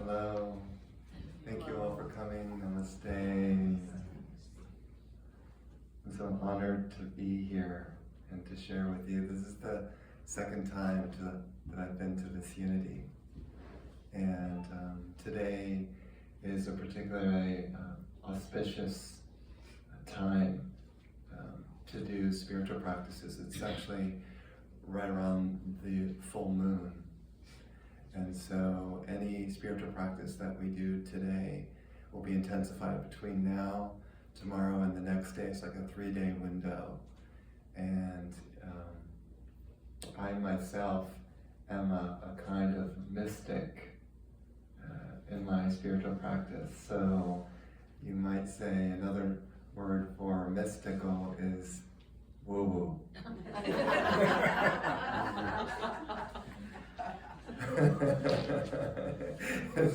Hello. Thank you all for coming. Namaste. I'm so honored to be here and to share with you. This is the second time that I've been to this unity. And today is a particularly auspicious time to do spiritual practices. It's actually right around the full moon. And so any spiritual practice that we do today will be intensified between now, tomorrow, and the next day. It's like a 3-day window. And I myself am a kind of mystic in my spiritual practice. So you might say another word for mystical is woo-woo.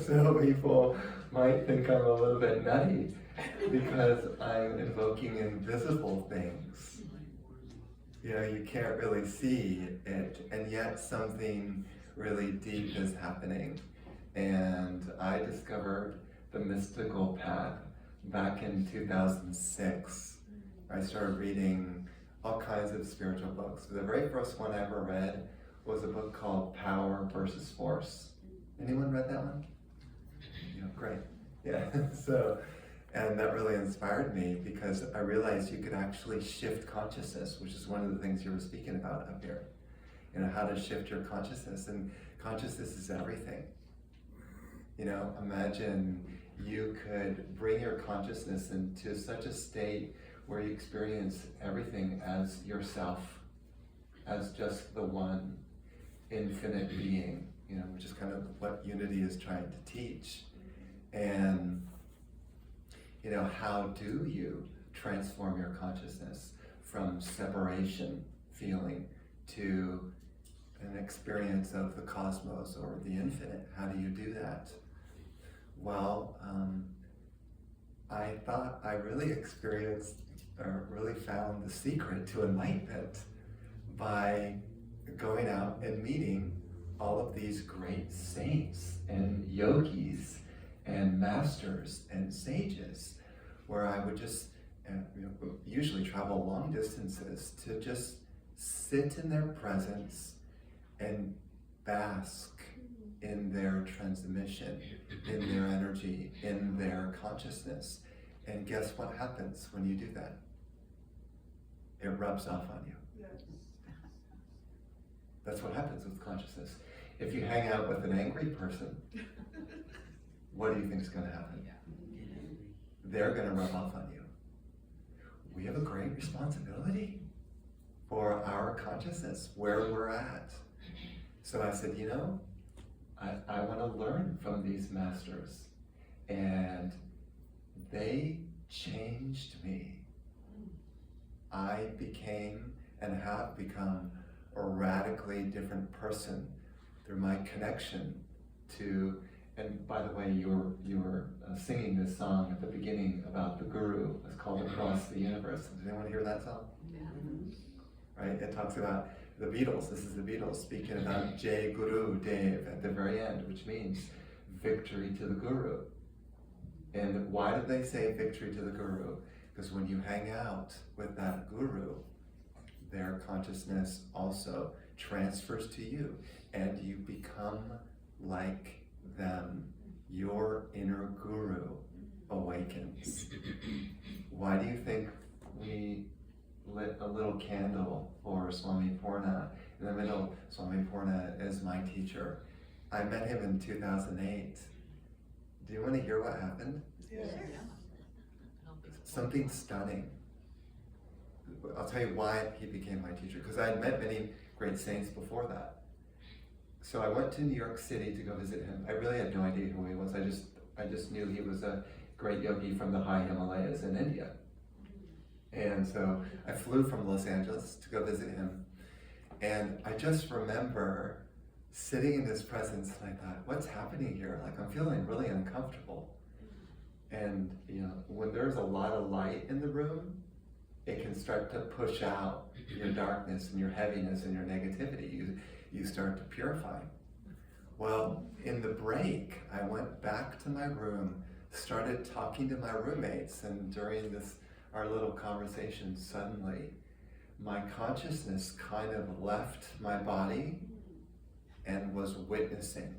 So people might think I'm a little bit nutty because I'm invoking invisible things. You know, you can't really see it, and yet something really deep is happening. And I discovered the mystical path back in 2006. I started reading all kinds of spiritual books. The very first one I ever read was a book called Power versus Force. Anyone read that one? Yeah, great. Yeah, and that really inspired me because I realized you could actually shift consciousness, which is one of the things you were speaking about up here. You know, how to shift your consciousness, and consciousness is everything. You know, imagine you could bring your consciousness into such a state where you experience everything as yourself, as just the one infinite being, you know, which is kind of what unity is trying to teach. And, you know, how do you transform your consciousness from separation feeling to an experience of the cosmos or the infinite? How do you do that? Well, I thought I really experienced or really found the secret to enlightenment by going out and meeting all of these great saints and yogis and masters and sages, where I would just usually travel long distances to just sit in their presence and bask in their transmission, in their energy, in their consciousness. And guess what happens when you do that? It rubs off on you. Yes. That's what happens with consciousness. If you hang out with an angry person, what do you think is going to happen? They're going to rub off on you. We have a great responsibility for our consciousness, where we're at. So I said, you know, I want to learn from these masters. And they changed me. I became and have become a radically different person through my connection to, and by the way, you were singing this song at the beginning about the Guru. It's called Across the Universe. Does anyone hear that song? Yeah. Right? It talks about the Beatles. This is the Beatles speaking about Jai Guru Dev at the very end, which means victory to the Guru. And why did they say victory to the Guru? Because when you hang out with that Guru, their consciousness also transfers to you, and you become like them. Your inner Guru awakens. Why do you think we lit a little candle for Swami Purna? In the middle, Swami Purna is my teacher. I met him in 2008. Do you want to hear what happened? Yes. Something stunning. I'll tell you why he became my teacher, because I had met many great saints before that. So I went to New York City to go visit him. I really had no idea who he was. I just knew he was a great yogi from the high Himalayas in India. And so I flew from Los Angeles to go visit him. And I just remember sitting in his presence, and I thought, what's happening here? Like, I'm feeling really uncomfortable. And you know, when there's a lot of light in the room, it can start to push out your darkness and your heaviness and your negativity. You start to purify. Well, in the break, I went back to my room, started talking to my roommates, and during our little conversation, suddenly my consciousness kind of left my body and was witnessing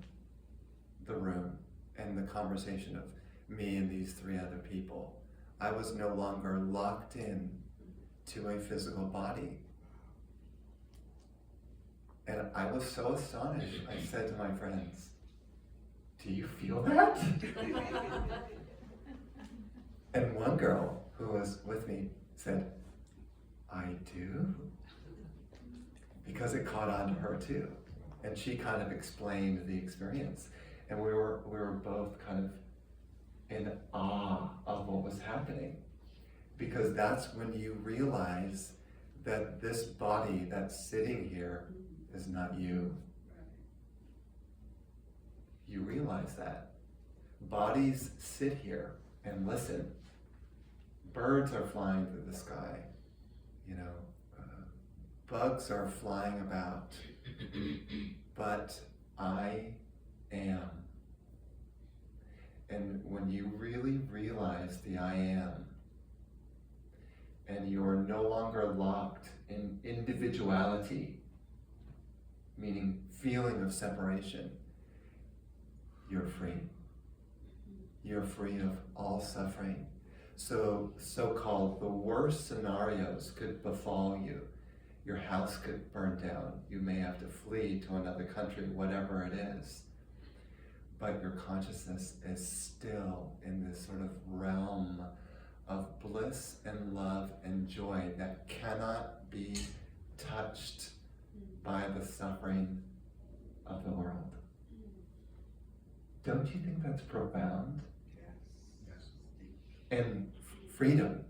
the room and the conversation of me and these three other people. I was no longer locked in to a physical body. And I was so astonished, I said to my friends, "Do you feel that?" And one girl who was with me said, "I do," because it caught on to her too. And she kind of explained the experience. And we were both kind of in awe of what was happening. Because that's when you realize that this body that's sitting here is not you. You realize that. Bodies sit here and listen. Birds are flying through the sky. Bugs are flying about. But I am. And when you really realize the I am, and you're no longer locked in individuality, meaning feeling of separation, you're free. You're free of all suffering. So-called the worst scenarios could befall you. Your house could burn down. You may have to flee to another country, whatever it is. But your consciousness is still in this sort of realm of bliss and love and joy that cannot be touched by the suffering of the world. Don't you think that's profound? Yes. And freedom,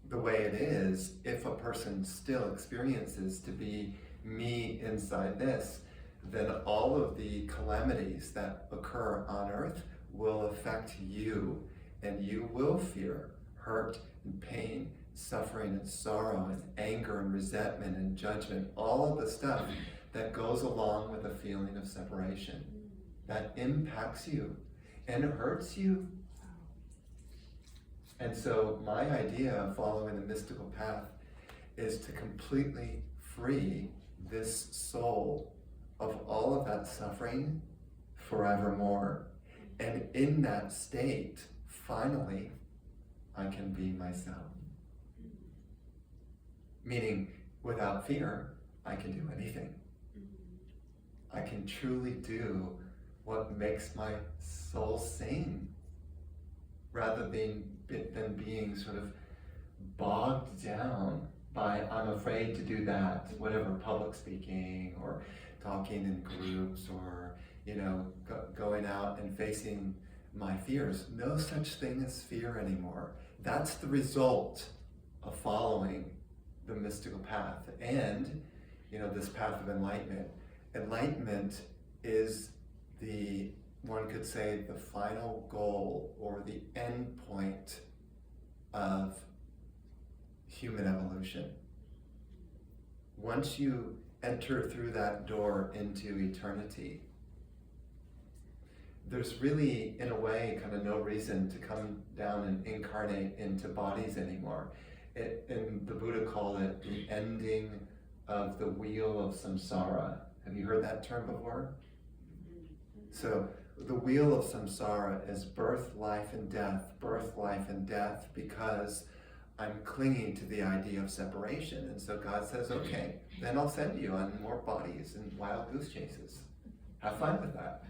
the way it is, if a person still experiences to be me inside this, then all of the calamities that occur on earth will affect you, and you will fear hurt and pain, suffering and sorrow and anger and resentment and judgment, all of the stuff that goes along with a feeling of separation that impacts you and hurts you. And so my idea of following the mystical path is to completely free this soul of all of that suffering forevermore. And in that state, finally, I can be myself. Meaning, without fear, I can do anything. I can truly do what makes my soul sing, rather than being sort of bogged down by, I'm afraid to do that, whatever, public speaking or talking in groups or, going out and facing my fears. No such thing as fear anymore. That's the result of following the mystical path and, this path of enlightenment. Enlightenment is one could say, the final goal or the end point of human evolution. Once you enter through that door into eternity, there's really, in a way, kind of no reason to come down and incarnate into bodies anymore. And the Buddha called it the ending of the wheel of samsara. Have you heard that term before? So the wheel of samsara is birth, life, and death, because I'm clinging to the idea of separation. And so God says, okay, then I'll send you on more bodies and wild goose chases. Have fun with that.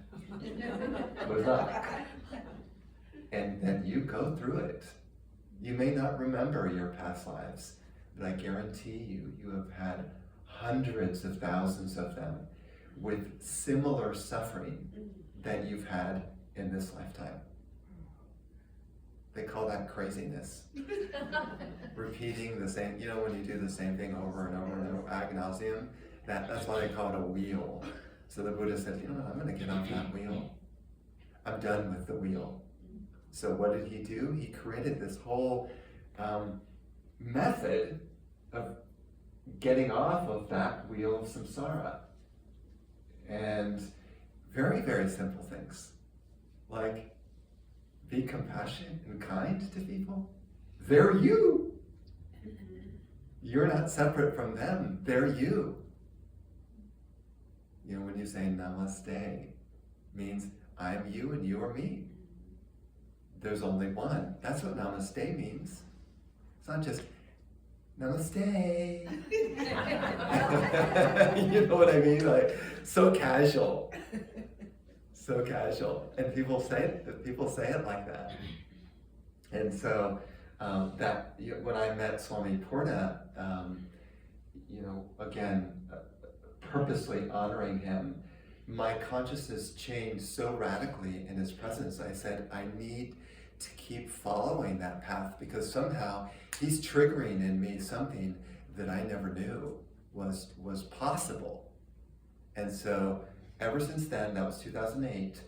Good luck. And then you go through it. You may not remember your past lives, but I guarantee you have had hundreds of thousands of them with similar suffering that you've had in this lifetime. They call that craziness. Repeating the same, when you do the same thing over and over and over, ad nauseum, that's why they call it a wheel. So the Buddha said, I'm going to get off that wheel. I'm done with the wheel. So what did he do? He created this whole method of getting off of that wheel of samsara. And very, very simple things. Like, be compassionate and kind to people. They're you. You're not separate from them. They're you. You know, when you say namaste, means I'm you and you are me. There's only one. That's what namaste means. It's not just namaste. You know what I mean? Like, so casual. So casual. And people say it like that. And so when I met Swami Purna, again, purposely honoring him, my consciousness changed so radically in his presence. I said, I need to keep following that path because somehow he's triggering in me something that I never knew was possible. And so ever since then, that was 2008,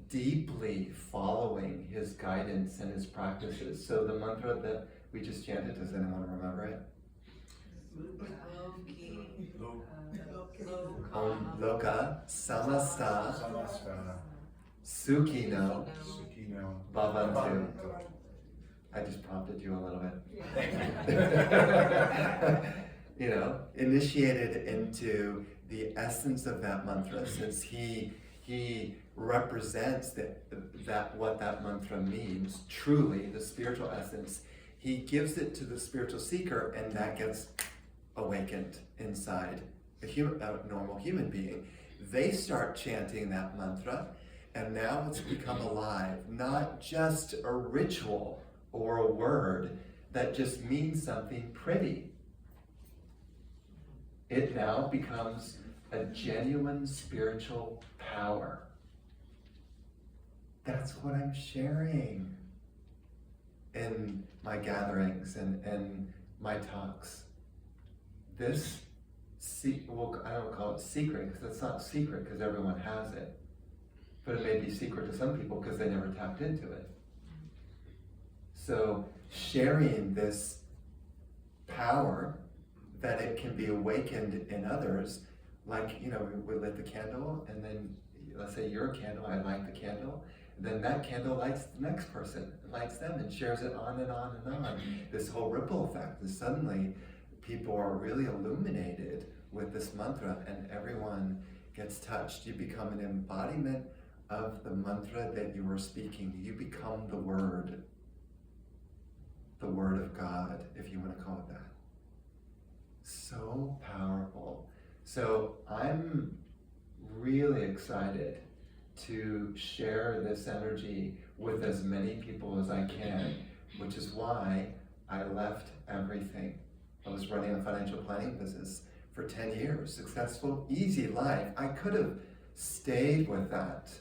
deeply following his guidance and his practices. So the mantra that we just chanted, does anyone remember it? Om Loka Samasta Sukhino Bhavantu. I just prompted you a little bit. Initiated into the essence of that mantra, since he represents that what that mantra means, truly, the spiritual essence. He gives it to the spiritual seeker, and that gets awakened inside a normal human being. They start chanting that mantra, and now it's become alive, not just a ritual or a word that just means something pretty. It now becomes a genuine spiritual power. That's what I'm sharing in my gatherings and my talks. This, I don't call it secret, because it's not secret because everyone has it. But it may be secret to some people because they never tapped into it. So sharing this power, that it can be awakened in others, like, we lit the candle, and then let's say you're a candle, I light the candle, and then that candle lights the next person, lights them, and shares it on and on and on. This whole ripple effect is suddenly people are really illuminated with this mantra, and everyone gets touched. You become an embodiment of the mantra that you are speaking. You become the word of God, if you want to call it that. So powerful. So I'm really excited to share this energy with as many people as I can, which is why I left everything. I was running a financial planning business for 10 years, successful, easy life. I could have stayed with that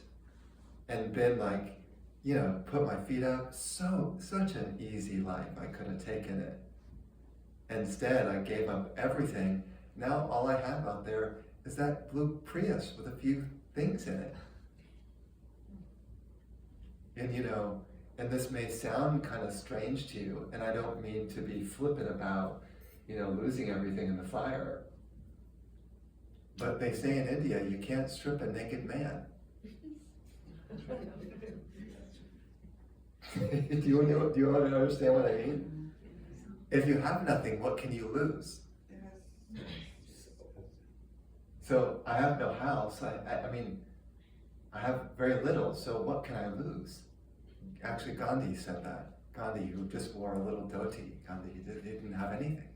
and been like, put my feet up. Such an easy life. I could have taken it. Instead, I gave up everything. Now all I have out there is that blue Prius with a few things in it. And this may sound kind of strange to you, and I don't mean to be flippant about, losing everything in the fire. But they say in India, you can't strip a naked man. Do you understand what I mean? If you have nothing, what can you lose? So I have no house. I have very little. So what can I lose? Actually, Gandhi said that. Gandhi, who just wore a little dhoti. Gandhi, he didn't have anything.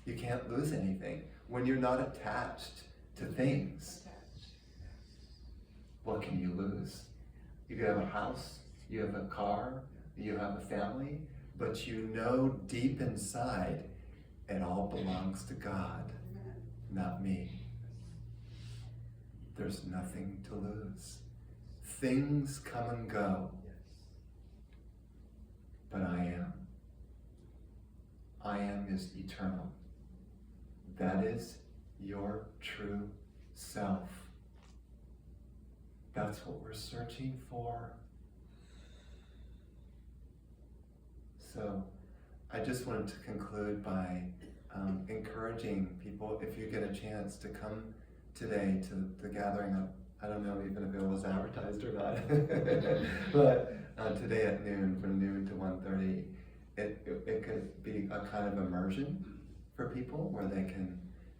You can't lose anything when you're not attached to things. What can you lose? You could have a house, you have a car, you have a family, but deep inside, it all belongs to God, not me. There's nothing to lose. Things come and go, but I am. I am is eternal. That is your true self. That's what we're searching for. So I just wanted to conclude by encouraging people, if you get a chance to come today to the gathering I don't know even if it was advertised or not. But today at noon, from noon to 1:30, it could be a kind of immersion for people where they can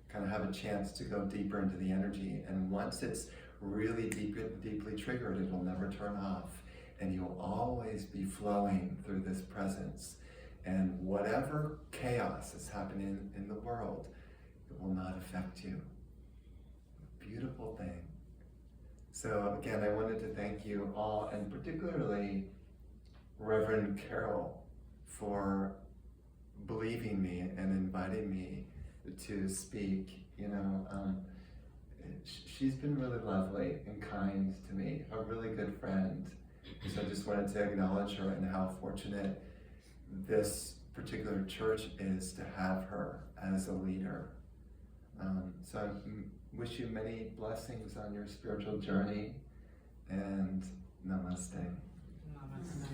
kind of have a chance to go deeper into the energy. And once it's really deeply triggered, it will never turn off. And you'll always be flowing through this presence. And whatever chaos is happening in the world, it will not affect you. Beautiful thing. So again, I wanted to thank you all, and particularly Reverend Carol, for believing me and inviting me to speak. You know, she's been really lovely and kind to me, a really good friend. So I just wanted to acknowledge her and how fortunate this particular church is to have her as a leader. So I wish you many blessings on your spiritual journey, and namaste. Namaste.